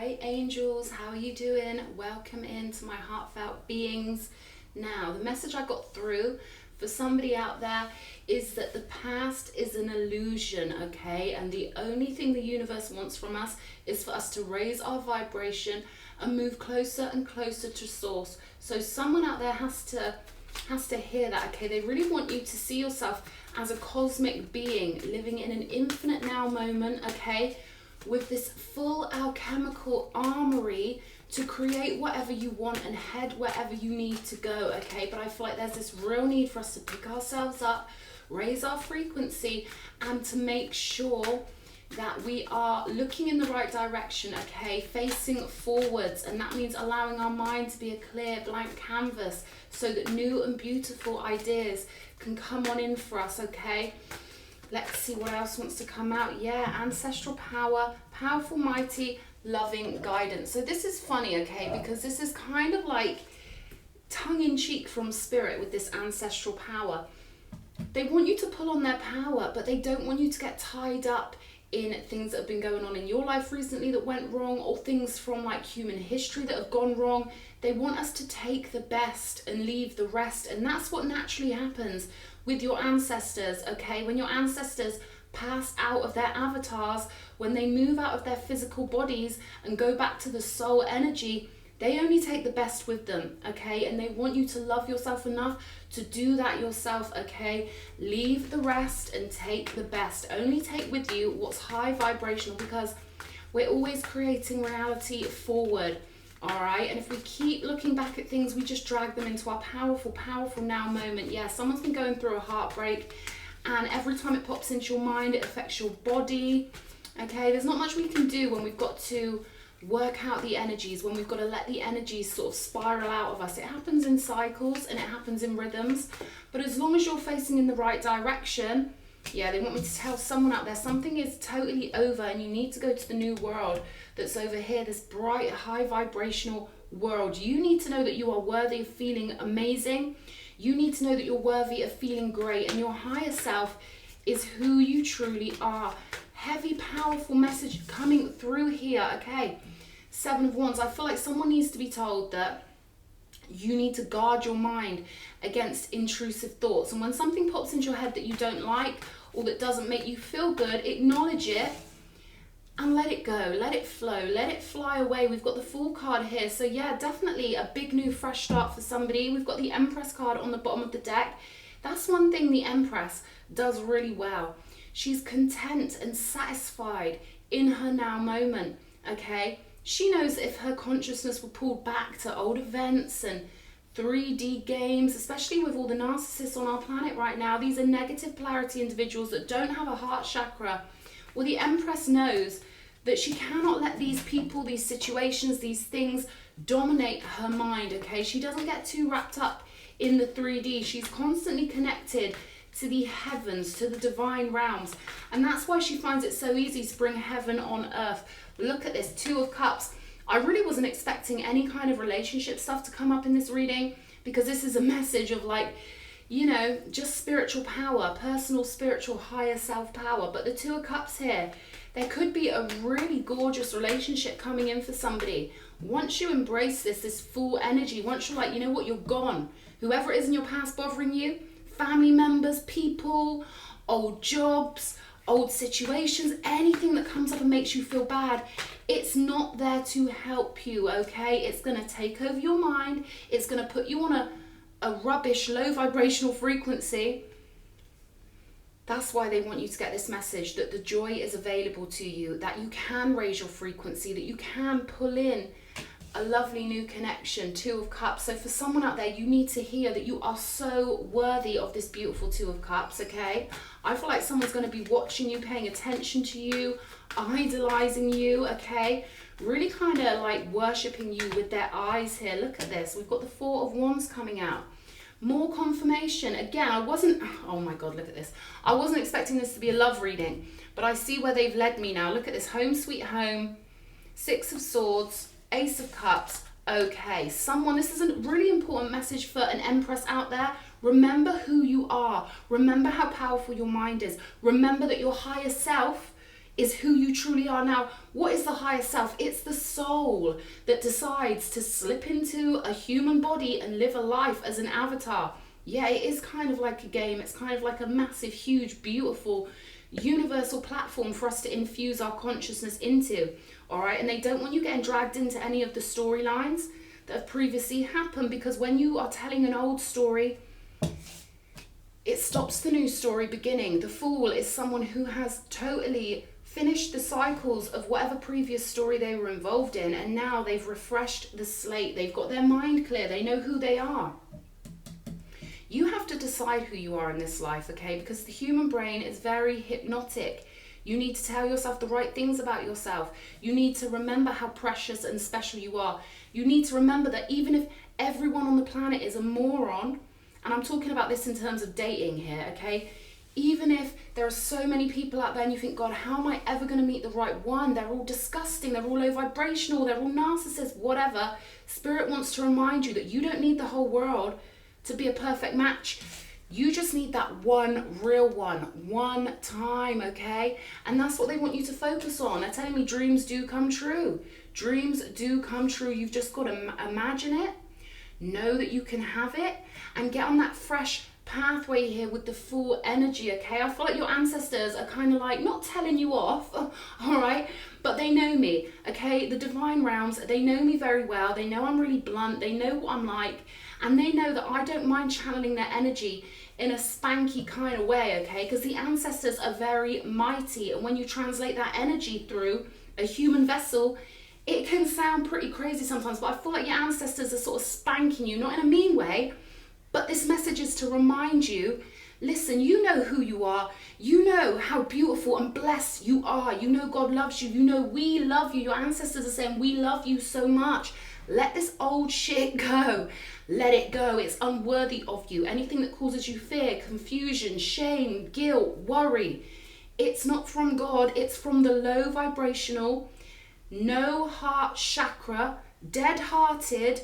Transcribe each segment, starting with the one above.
Hi angels, how are you doing? Welcome into my heartfelt beings. Now, the message I got through for somebody out there is that the past is an illusion, okay? And the only thing the universe wants from us is for us to raise our vibration and move closer and closer to source. So someone out there has to hear that, okay? They really want you to see yourself as a cosmic being living in an infinite now moment, okay? With this full alchemical armory to create whatever you want and head wherever you need to go, okay? But I feel like there's this real need for us to pick ourselves up, raise our frequency, and to make sure that we are looking in the right direction, okay? Facing forwards, and that means allowing our mind to be a clear blank canvas so that new and beautiful ideas can come on in for us, okay? Let's see what else wants to come out. Yeah, ancestral power, powerful, mighty, loving guidance. So this is funny, okay, because this is kind of like tongue-in-cheek from spirit with this ancestral power. They want you to pull on their power, but they don't want you to get tied up in things that have been going on in your life recently that went wrong, or things from like human history that have gone wrong. They want us to take the best and leave the rest, and that's what naturally happens with your ancestors, okay? When your ancestors pass out of their avatars, when they move out of their physical bodies and go back to the soul energy, they only take the best with them, okay? And they want you to love yourself enough to do that yourself, okay? Leave the rest and take the best. Only take with you what's high vibrational, because we're always creating reality forward. All right, and if we keep looking back at things, we just drag them into our powerful, powerful now moment. Yeah, someone's been going through a heartbreak, and every time it pops into your mind, it affects your body. Okay, there's not much we can do when we've got to work out the energies, when we've got to let the energies sort of spiral out of us. It happens in cycles and it happens in rhythms, but as long as you're facing in the right direction, yeah, they want me to tell someone out there something is totally over and you need to go to the new world that's over here, this bright, high vibrational world. You need to know that you are worthy of feeling amazing. You need to know that you're worthy of feeling great, and your higher self is who you truly are. Heavy, powerful message coming through here, okay? 7 of Wands. I feel like someone needs to be told that you need to guard your mind against intrusive thoughts. And when something pops into your head that you don't like or that doesn't make you feel good, acknowledge it and let it go, let it flow, let it fly away. We've got the Fool card here. So yeah, definitely a big new fresh start for somebody. We've got the Empress card on the bottom of the deck. That's one thing the Empress does really well. She's content and satisfied in her now moment, okay? She knows if her consciousness were pulled back to old events and 3D games, especially with all the narcissists on our planet right now, these are negative polarity individuals that don't have a heart chakra. Well, the Empress knows that she cannot let these people, these situations, these things dominate her mind, okay? She doesn't get too wrapped up in the 3D. She's constantly connected to the heavens, to the divine realms. And that's why she finds it so easy to bring heaven on earth. Look at this, 2 of Cups. I really wasn't expecting any kind of relationship stuff to come up in this reading, because this is a message of like, you know, just spiritual power, personal, spiritual, higher self power. But the 2 of Cups here, there could be a really gorgeous relationship coming in for somebody. Once you embrace this full energy, once you're like, you know what, you're gone. Whoever it is in your past bothering you, family members, people, old jobs, old situations, anything that comes up and makes you feel bad, it's not there to help you, okay? It's going to take over your mind. It's going to put you on a rubbish, low vibrational frequency. That's why they want you to get this message, that the joy is available to you, that you can raise your frequency, that you can pull in a lovely new connection. 2 of Cups. So for someone out there, you need to hear that you are so worthy of this beautiful 2 of Cups, okay? I feel like someone's going to be watching you, paying attention to you, idolizing you, okay? Really kind of like worshipping you with their eyes here. Look at this. We've got the 4 of Wands coming out. More confirmation. Again, oh my God, look at this. I wasn't expecting this to be a love reading, but I see where they've led me now. Look at this, home sweet home, 6 of Swords, Ace of Cups. Okay, this is a really important message for an Empress out there. Remember who you are. Remember how powerful your mind is. Remember that your higher self is who you truly are. Now, what is the higher self? It's the soul that decides to slip into a human body and live a life as an avatar. Yeah, it is kind of like a game. It's kind of like a massive, huge, beautiful, universal platform for us to infuse our consciousness into. All right, and they don't want you getting dragged into any of the storylines that have previously happened, because when you are telling an old story, it stops the new story beginning. The fool is someone who has totally finished the cycles of whatever previous story they were involved in, and now they've refreshed the slate. They've got their mind clear. They know who they are. You have to decide who you are in this life, okay? Because the human brain is very hypnotic. You need to tell yourself the right things about yourself. You need to remember how precious and special you are. You need to remember that even if everyone on the planet is a moron, and I'm talking about this in terms of dating here, okay? Even if there are so many people out there and you think, God, how am I ever going to meet the right one? They're all disgusting, they're all low vibrational, they're all narcissists, whatever. Spirit wants to remind you that you don't need the whole world to be a perfect match. You just need that one real one time, okay? And that's what they want you to focus on. They're telling me dreams do come true. Dreams do come true. You've just got to imagine it, know that you can have it, and get on that fresh pathway here with the full energy, okay? I feel like your ancestors are kind of like not telling you off, all right? But they know me, okay? The divine realms, they know me very well. They know I'm really blunt. They know what I'm like. And they know that I don't mind channeling their energy in a spanky kind of way, okay? Because the ancestors are very mighty. And when you translate that energy through a human vessel, it can sound pretty crazy sometimes. But I feel like your ancestors are sort of spanking you, not in a mean way. But this message is to remind you, listen, you know who you are. You know how beautiful and blessed you are. You know God loves you. You know we love you. Your ancestors are saying we love you so much. Let this old shit go. Let it go. It's unworthy of you. Anything that causes you fear, confusion, shame, guilt, worry, it's not from God. It's from the low vibrational, no heart chakra, dead-hearted.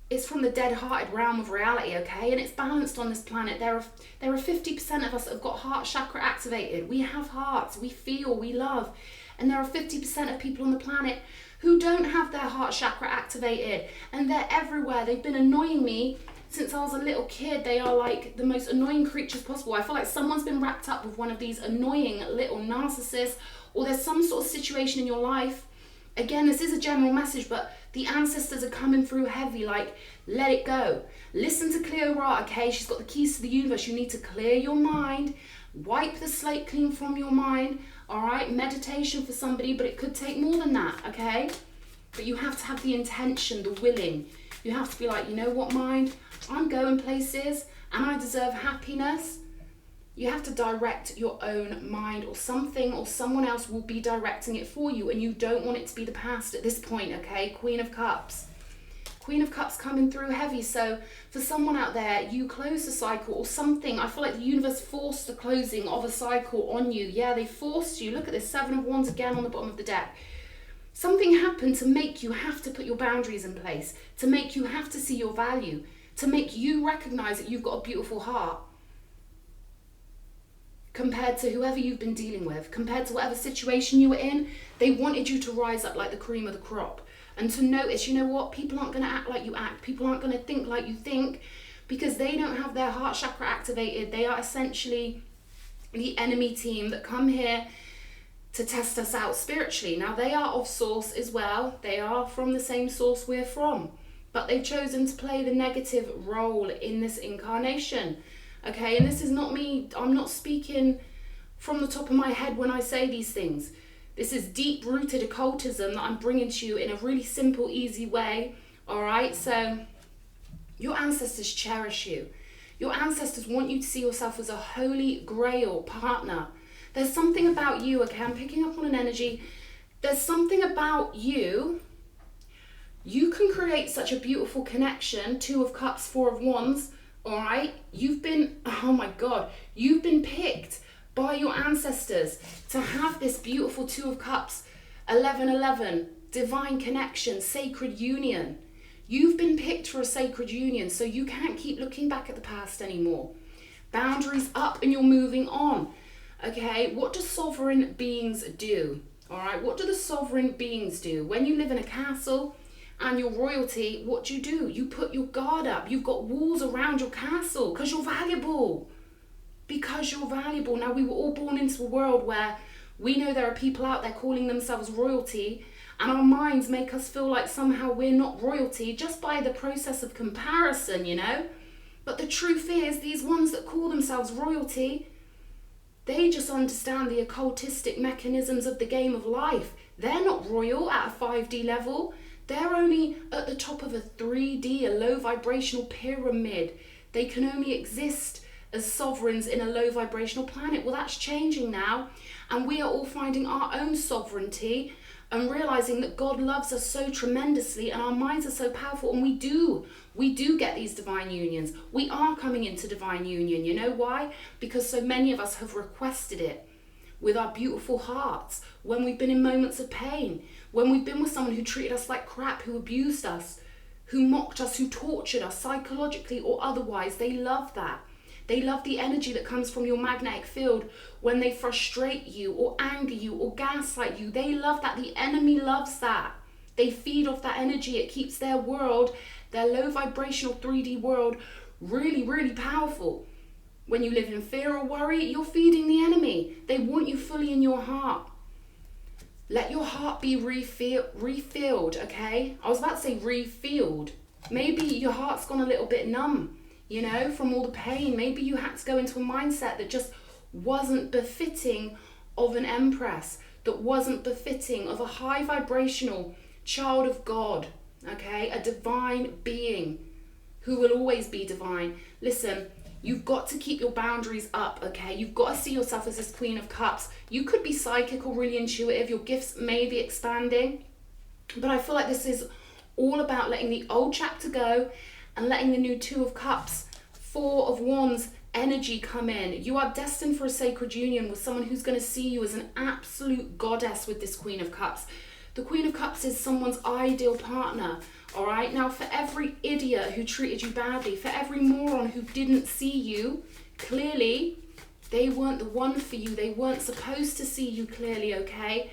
It's from the dead-hearted realm of reality, okay? And it's balanced on this planet. There are 50% of us that have got heart chakra activated. We have hearts. We feel. We love. And there are 50% of people on the planet who don't have their heart chakra activated, and they're everywhere. They've been annoying me since I was a little kid. They are like the most annoying creatures possible. I feel like someone's been wrapped up with one of these annoying little narcissists, or there's some sort of situation in your life. Again, this is a general message, but the ancestors are coming through heavy, like, let it go. Listen to Cleora, okay? She's got the keys to the universe. You need to clear your mind, wipe the slate clean from your mind. All right, meditation for somebody, but it could take more than that, okay? But you have to have the intention, the willing. You have to be like, you know what, mind? I'm going places and I deserve happiness. You have to direct your own mind, or something or someone else will be directing it for you, and you don't want it to be the past at this point, okay? Queen of Cups. Queen of Cups coming through heavy. So for someone out there, you close the cycle or something. I feel like the universe forced the closing of a cycle on you. Yeah, they forced you. Look at this, 7 of Wands again on the bottom of the deck. Something happened to make you have to put your boundaries in place, to make you have to see your value, to make you recognize that you've got a beautiful heart compared to whoever you've been dealing with, compared to whatever situation you were in. They wanted you to rise up like the cream of the crop. And to notice, you know what, people aren't going to act like you act. People aren't going to think like you think, because they don't have their heart chakra activated. They are essentially the enemy team that come here to test us out spiritually. Now, they are of source as well. They are from the same source we're from. But they've chosen to play the negative role in this incarnation. Okay, and this is not me. I'm not speaking from the top of my head when I say these things. This is deep-rooted occultism that I'm bringing to you in a really simple, easy way, all right? So your ancestors cherish you. Your ancestors want you to see yourself as a holy grail partner. There's something about you, okay? I'm picking up on an energy. There's something about you. You can create such a beautiful connection. 2 of Cups, 4 of Wands, all right? You've been, oh my God, you've been picked by your ancestors to have this beautiful 2 of Cups, 11-11, divine connection, sacred union. You've been picked for a sacred union, so you can't keep looking back at the past anymore. Boundaries up and you're moving on. Okay, what do sovereign beings do? All right, what do the sovereign beings do? When you live in a castle and you're royalty, what do? You put your guard up. You've got walls around your castle because you're valuable. Because you're valuable. Now, we were all born into a world where we know there are people out there calling themselves royalty, and our minds make us feel like somehow we're not royalty just by the process of comparison, you know? But the truth is, these ones that call themselves royalty, they just understand the occultistic mechanisms of the game of life. They're not royal at a 5D level. They're only at the top of a 3D, a low vibrational pyramid. They can only exist as sovereigns in a low vibrational planet. Well, that's changing now. And we are all finding our own sovereignty and realizing that God loves us so tremendously and our minds are so powerful, and we do get these divine unions. We are coming into divine union. You know why? Because so many of us have requested it with our beautiful hearts, when we've been in moments of pain, when we've been with someone who treated us like crap, who abused us, who mocked us, who tortured us psychologically or otherwise. They love that. They love the energy that comes from your magnetic field when they frustrate you or anger you or gaslight you. They love that. The enemy loves that. They feed off that energy. It keeps their world, their low vibrational 3D world, really, really powerful. When you live in fear or worry, you're feeding the enemy. They want you fully in your heart. Let your heart be refilled, okay? I was about to say refilled. Maybe your heart's gone a little bit numb, you know, from all the pain. Maybe you had to go into a mindset that just wasn't befitting of an empress, that wasn't befitting of a high vibrational child of God, okay? A divine being who will always be divine. Listen, you've got to keep your boundaries up, okay? You've got to see yourself as this Queen of Cups. You could be psychic or really intuitive. Your gifts may be expanding. But I feel like this is all about letting the old chapter go and letting the new Two of Cups, Four of Wands energy come in. You are destined for a sacred union with someone who's going to see you as an absolute goddess with this Queen of Cups. The Queen of Cups is someone's ideal partner, all right? Now, for every idiot who treated you badly, for every moron who didn't see you clearly, they weren't the one for you. They weren't supposed to see you clearly, okay?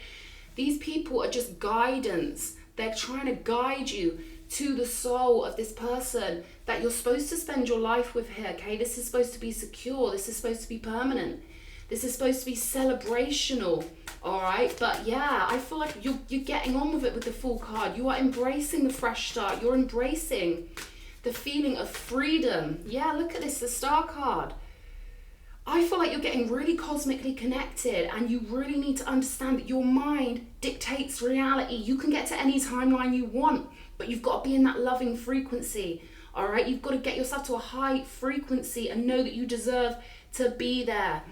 These people are just guidance. They're trying to guide you to the soul of this person that you're supposed to spend your life with here, okay? This is supposed to be secure. This is supposed to be permanent. This is supposed to be celebrational, all right? But yeah, I feel like you're getting on with it with the Fool card. You are embracing the fresh start. You're embracing the feeling of freedom. Yeah, look at this, the Star card. I feel like you're getting really cosmically connected, and you really need to understand that your mind dictates reality. You can get to any timeline you want, but you've got to be in that loving frequency, all right? You've got to get yourself to a high frequency and know that you deserve to be there.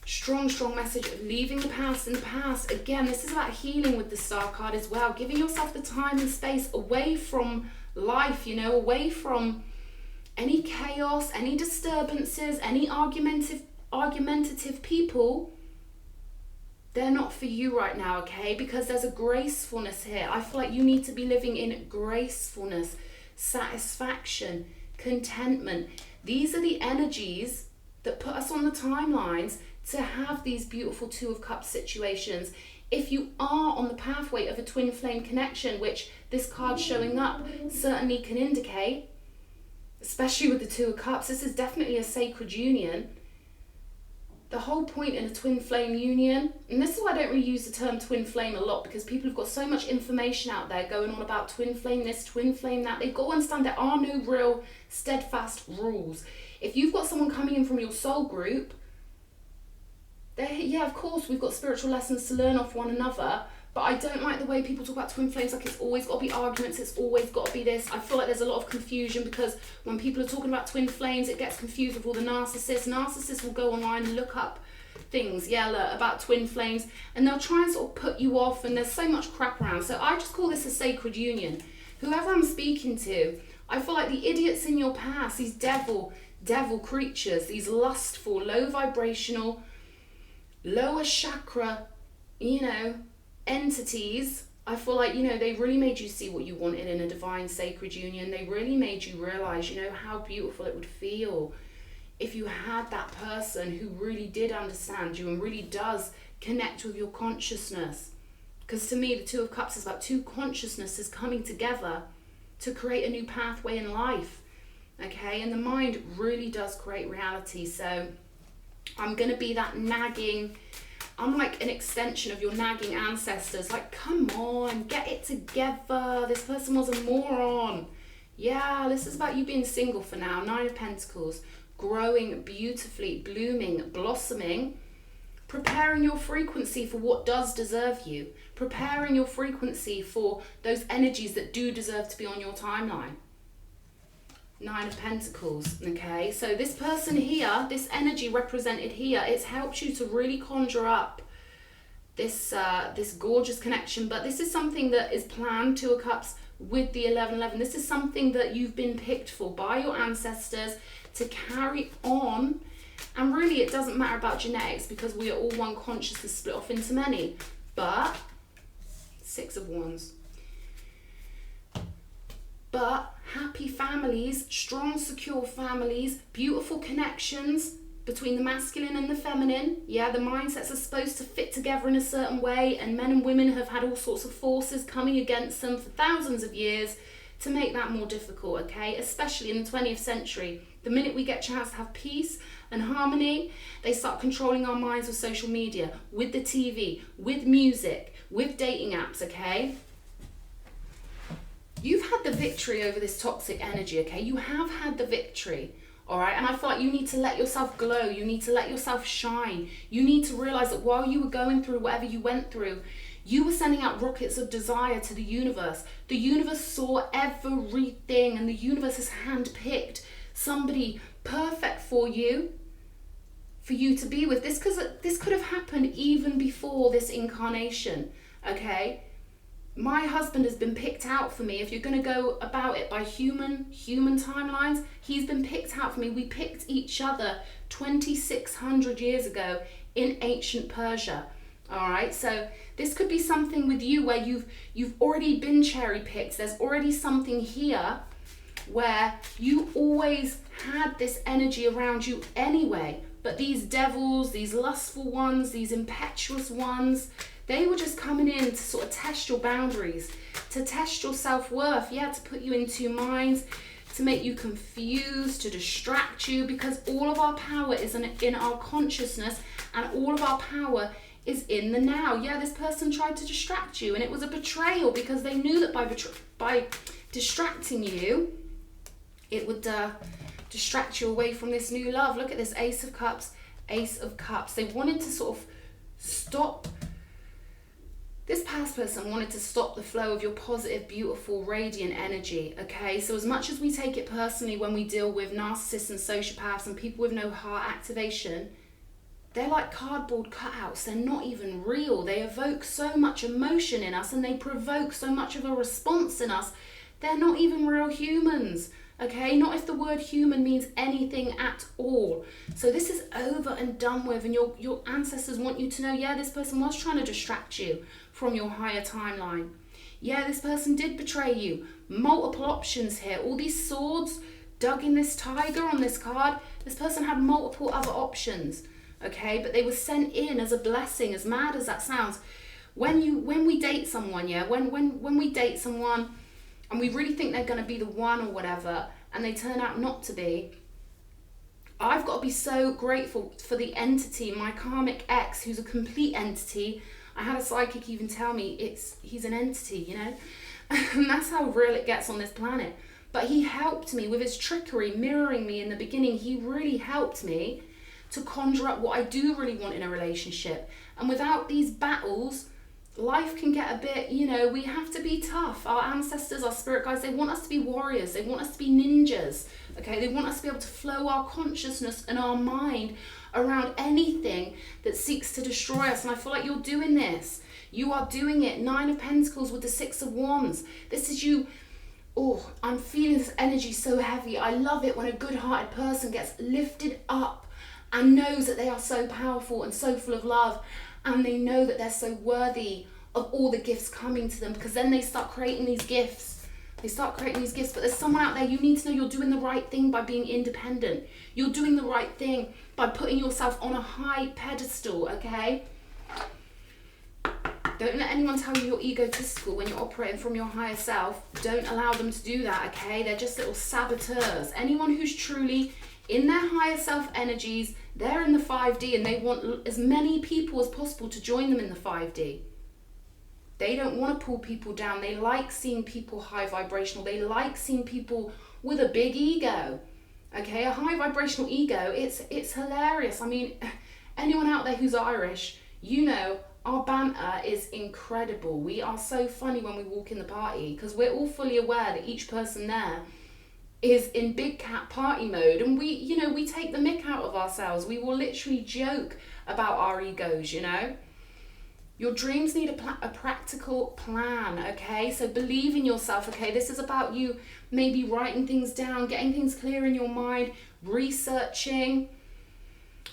Strong, strong message of leaving the past in the past. Again, this is about healing with the Star card as well, giving yourself the time and space away from life, you know, away from any chaos, any disturbances, any argumentative people. They're not for you right now, okay? Because there's a gracefulness here. I feel like you need to be living in gracefulness, satisfaction, contentment. These are the energies that put us on the timelines to have these beautiful Two of Cups situations. If you are on the pathway of a twin flame connection, which this card showing up certainly can indicate, especially with the Two of Cups, this is definitely a sacred union. The whole point in a twin flame union, and this is why I don't really use the term twin flame a lot, because people have got so much information out there going on about twin flame this, twin flame that. They've got to understand there are no real steadfast rules. If you've got someone coming in from your soul group, yeah, of course, we've got spiritual lessons to learn off one another, but I don't like the way people talk about twin flames like it's always got to be arguments, it's always got to be this. I feel like there's a lot of confusion, because when people are talking about twin flames, it gets confused with all the narcissists. Narcissists will go online and look up things, about twin flames, and they'll try and sort of put you off, and there's so much crap around. So I just call this a sacred union. Whoever I'm speaking to, I feel like the idiots in your past, these devil creatures, these lustful, low vibrational, lower chakra, entities, I feel like, they really made you see what you wanted in a divine sacred union. They really made you realize, how beautiful it would feel if you had that person who really did understand you and really does connect with your consciousness. Because to me, the Two of Cups is about two consciousnesses coming together to create a new pathway in life. Okay, and the mind really does create reality. So I'm going to be that nagging, I'm like an extension of your nagging ancestors. Like, come on, get it together. This person was a moron. Yeah, this is about you being single for now. 9 of Pentacles. Growing beautifully, blooming, blossoming. Preparing your frequency for what does deserve you. Preparing your frequency for those energies that do deserve to be on your timeline. 9 of Pentacles, okay? So this person here, this energy represented here, it's helped you to really conjure up this this gorgeous connection. But this is something that is planned, 2 of Cups, with the 1111. This is something that you've been picked for by your ancestors to carry on. And really, it doesn't matter about genetics because we are all one consciousness split off into many. But 6 of Wands. But happy families, strong, secure families, beautiful connections between the masculine and the feminine. Yeah, the mindsets are supposed to fit together in a certain way, and men and women have had all sorts of forces coming against them for thousands of years to make that more difficult, okay? Especially in the 20th century. The minute we get a chance to have peace and harmony, they start controlling our minds with social media, with the TV, with music, with dating apps, okay? You've had the victory over this toxic energy, okay? You have had the victory, all right? And I feel like you need to let yourself glow. You need to let yourself shine. You need to realize that while you were going through whatever you went through, you were sending out rockets of desire to the universe. The universe saw everything, and the universe has handpicked somebody perfect for you to be with. This could have happened even before this incarnation, okay? My husband has been picked out for me. If you're going to go about it by human timelines, he's been picked out for me. We picked each other 2,600 years ago in ancient Persia. All right, so this could be something with you where you've already been cherry picked. There's already something here where you always had this energy around you anyway. But these devils, these lustful ones, these impetuous ones, they were just coming in to sort of test your boundaries, to test your self-worth, yeah, to put you in two minds, to make you confused, to distract you, because all of our power is in our consciousness, and all of our power is in the now. Yeah, this person tried to distract you, and it was a betrayal because they knew that by distracting you, it would distract you away from this new love. Look at this, Ace of Cups, Ace of Cups. They wanted to sort of stop. This past person wanted to stop the flow of your positive, beautiful, radiant energy, okay? So as much as we take it personally when we deal with narcissists and sociopaths and people with no heart activation, they're like cardboard cutouts. They're not even real. They evoke so much emotion in us and they provoke so much of a response in us. They're not even real humans, okay? Not if the word human means anything at all. So this is over and done with, and your ancestors want you to know, yeah, this person was trying to distract you from your higher timeline. Yeah, this person did betray you. Multiple options here. All these swords dug in this tiger on this card. This person had multiple other options, okay? But they were sent in as a blessing, as mad as that sounds. When we date someone, yeah, when we date someone and we really think they're going to be the one or whatever, and they turn out not to be, I've got to be so grateful for the entity, my karmic ex, who's a complete entity. I had a psychic even tell me he's an entity, you know? And that's how real it gets on this planet. But he helped me with his trickery, mirroring me in the beginning. He really helped me to conjure up what I do really want in a relationship. And without these battles, life can get a bit, you know, we have to be tough. Our ancestors, our spirit guides, they want us to be warriors. They want us to be ninjas, okay? They want us to be able to flow our consciousness and our mind around anything that seeks to destroy us. And I feel like you're doing this. You are doing it. 9 of Pentacles with the 6 of Wands. This is you. Oh, I'm feeling this energy so heavy. I love it when a good-hearted person gets lifted up and knows that they are so powerful and so full of love, and they know that they're so worthy of all the gifts coming to them, because then they start creating these gifts They start creating these gifts, but there's someone out there, you need to know you're doing the right thing by being independent. You're doing the right thing by putting yourself on a high pedestal, okay? Don't let anyone tell you you're egotistical when you're operating from your higher self. Don't allow them to do that, okay? They're just little saboteurs. Anyone who's truly in their higher self energies, they're in the 5D and they want as many people as possible to join them in the 5D. They don't want to pull people down. They like seeing people high vibrational. They like seeing people with a big ego. Okay, a high vibrational ego, it's hilarious. I mean, anyone out there who's Irish, you know, our banter is incredible. We are so funny when we walk in the party because we're all fully aware that each person there is in big cat party mode, and we take the mick out of ourselves. We will literally joke about our egos, you know. Your dreams need a practical plan, okay? So believe in yourself, okay? This is about you maybe writing things down, getting things clear in your mind, researching,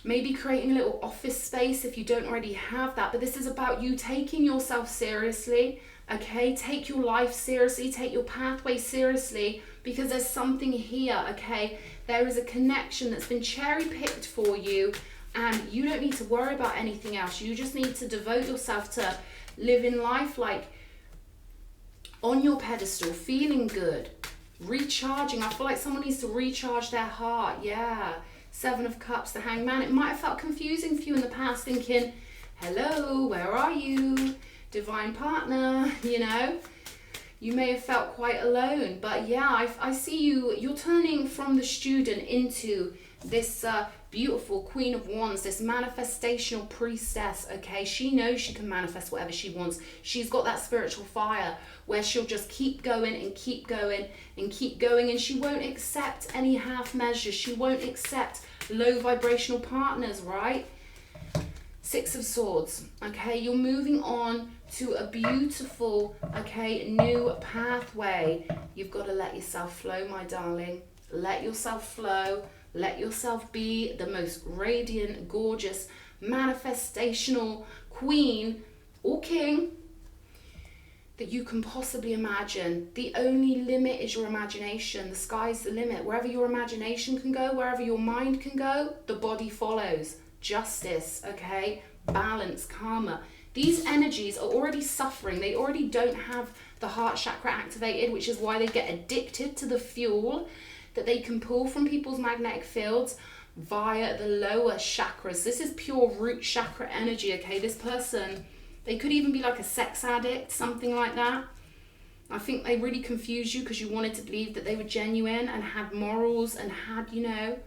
maybe creating a little office space if you don't already have that. But this is about you taking yourself seriously, okay? Take your life seriously, take your pathway seriously, because there's something here, okay? There is a connection that's been cherry-picked for you, and you don't need to worry about anything else. You just need to devote yourself to living life like on your pedestal, feeling good, recharging. I feel like someone needs to recharge their heart. Yeah. 7 of Cups, the Hangman. It might have felt confusing for you in the past, thinking, hello, where are you? Divine partner, you know? You may have felt quite alone, but yeah, I see you're turning from the student into this beautiful Queen of Wands, this manifestational priestess, okay? She knows she can manifest whatever she wants. She's got that spiritual fire where she'll just keep going and keep going and keep going, and she won't accept any half measures. She won't accept low vibrational partners, right? 6 of Swords, okay? You're moving on to a beautiful, okay, new pathway. You've got to let yourself flow, my darling. Let yourself flow. Let yourself be the most radiant, gorgeous, manifestational queen or king that you can possibly imagine. The only limit is your imagination. The sky's the limit. Wherever your imagination can go, wherever your mind can go, the body follows. Justice, okay? Balance, karma. These energies are already suffering. They already don't have the heart chakra activated, which is why they get addicted to the fuel that they can pull from people's magnetic fields via the lower chakras. This is pure root chakra energy, okay? This person, they could even be like a sex addict, something like that. I think they really confused you because you wanted to believe that they were genuine and had morals and had, you know,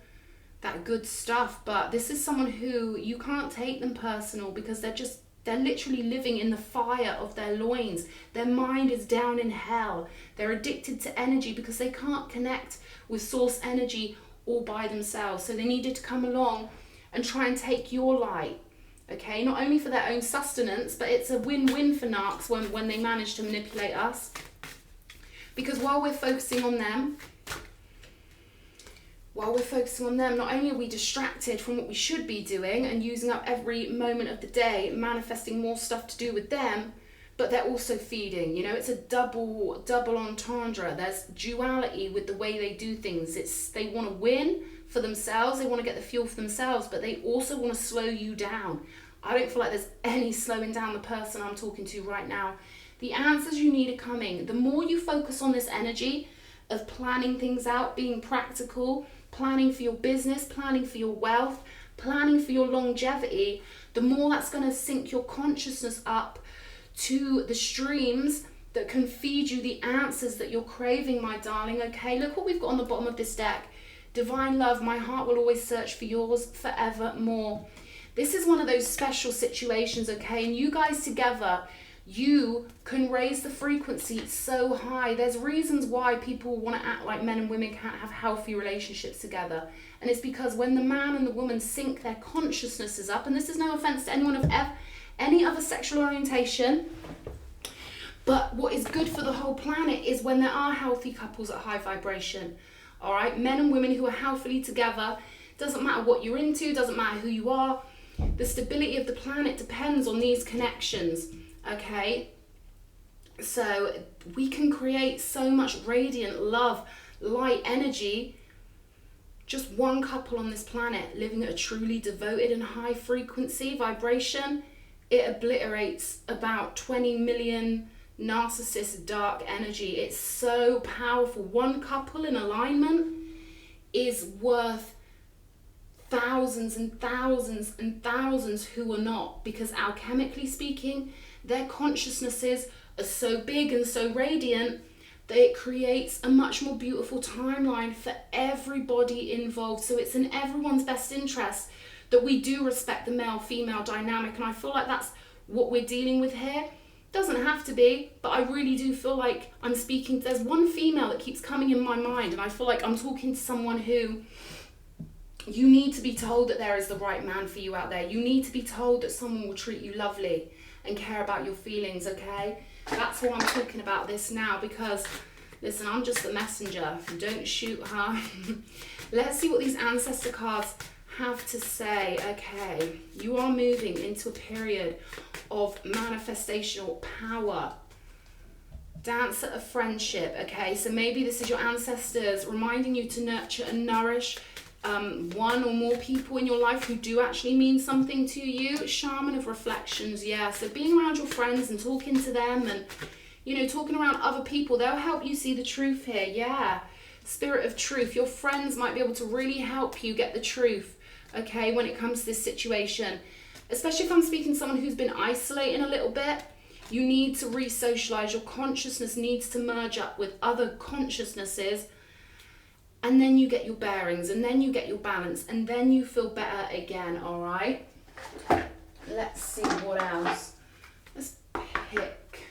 that good stuff. But this is someone who you can't take them personal because they're literally living in the fire of their loins. Their mind is down in hell. They're addicted to energy because they can't connect with source energy all by themselves. So they needed to come along and try and take your light, okay? Not only for their own sustenance, but it's a win-win for narcs when they manage to manipulate us. Because while we're focusing on them, not only are we distracted from what we should be doing and using up every moment of the day, manifesting more stuff to do with them, but they're also feeding. You know, it's a double entendre. There's duality with the way they do things. They want to win for themselves. They want to get the fuel for themselves, but they also want to slow you down. I don't feel like there's any slowing down the person I'm talking to right now. The answers you need are coming. The more you focus on this energy of planning things out, being practical, planning for your business, planning for your wealth, planning for your longevity, the more that's going to sync your consciousness up to the streams that can feed you the answers that you're craving, my darling, okay? Look what we've got on the bottom of this deck. Divine love, my heart will always search for yours forevermore. This is one of those special situations, okay? And you guys together, you can raise the frequency so high. There's reasons why people want to act like men and women can't have healthy relationships together. And it's because when the man and the woman sync their consciousnesses up, and this is no offense to anyone of any other sexual orientation, but what is good for the whole planet is when there are healthy couples at high vibration. All right, men and women who are healthily together. Doesn't matter what you're into, doesn't matter who you are. The stability of the planet depends on these connections, okay? So we can create so much radiant love, light energy. Just one couple on this planet living at a truly devoted and high frequency vibration, it obliterates about 20 million narcissist dark energy. It's so powerful. One couple in alignment is worth thousands and thousands and thousands who are not, because alchemically speaking, their consciousnesses are so big and so radiant that it creates a much more beautiful timeline for everybody involved. So it's in everyone's best interest that we do respect the male-female dynamic, and I feel like that's what we're dealing with here. Doesn't have to be, but I really do feel like I'm speaking. There's one female that keeps coming in my mind, and I feel like I'm talking to someone who, you need to be told that there is the right man for you out there. You need to be told that someone will treat you lovely and care about your feelings, okay? That's why I'm talking about this now, because, listen, I'm just the messenger. Don't shoot her. Let's see what these ancestor cards have to say. Okay, you are moving into a period of manifestational power. Dancer of friendship. Okay, so maybe this is your ancestors reminding you to nurture and nourish one or more people in your life who do actually mean something to you. Shaman of reflections. Yeah, so being around your friends and talking to them, and you know, talking around other people, they'll help you see the truth here. Yeah, spirit of truth. Your friends might be able to really help you get the truth, okay, when it comes to this situation. Especially if I'm speaking to someone who's been isolating a little bit, you need to re-socialize. Your consciousness needs to merge up with other consciousnesses, and then you get your bearings, and then you get your balance, and then you feel better again, all right? Let's see what else. Let's pick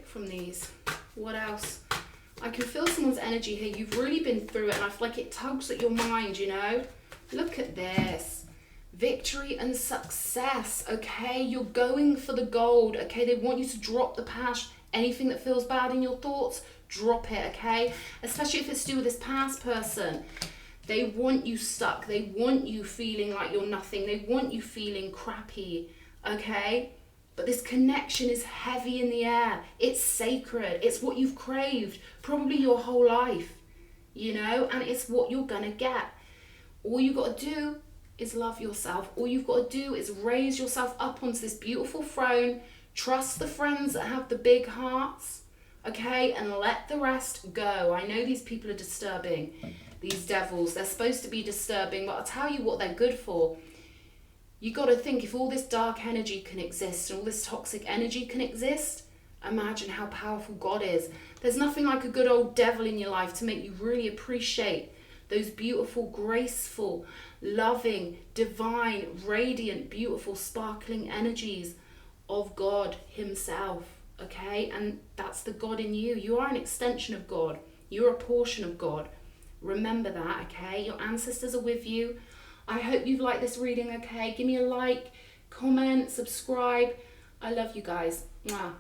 from these. What else? I can feel someone's energy here. You've really been through it, and I feel like it tugs at your mind, you know? Look at this. Victory and success, okay? You're going for the gold, okay? They want you to drop the past. Anything that feels bad in your thoughts, drop it, okay? Especially if it's to do with this past person. They want you stuck. They want you feeling like you're nothing. They want you feeling crappy, okay? But this connection is heavy in the air. It's sacred. It's what you've craved probably your whole life, you know? And it's what you're gonna get. All you got to do is love yourself. All you've got to do is raise yourself up onto this beautiful throne. Trust the friends that have the big hearts, okay? And let the rest go. I know these people are disturbing, these devils. They're supposed to be disturbing, but I'll tell you what they're good for. You got to think, if all this dark energy can exist and all this toxic energy can exist, imagine how powerful God is. There's nothing like a good old devil in your life to make you really appreciate those beautiful, graceful, loving, divine, radiant, beautiful, sparkling energies of God himself, okay? And that's the God in you. You are an extension of God. You're a portion of God. Remember that, okay? Your ancestors are with you. I hope you've liked this reading, okay? Give me a like, comment, subscribe. I love you guys. Mwah.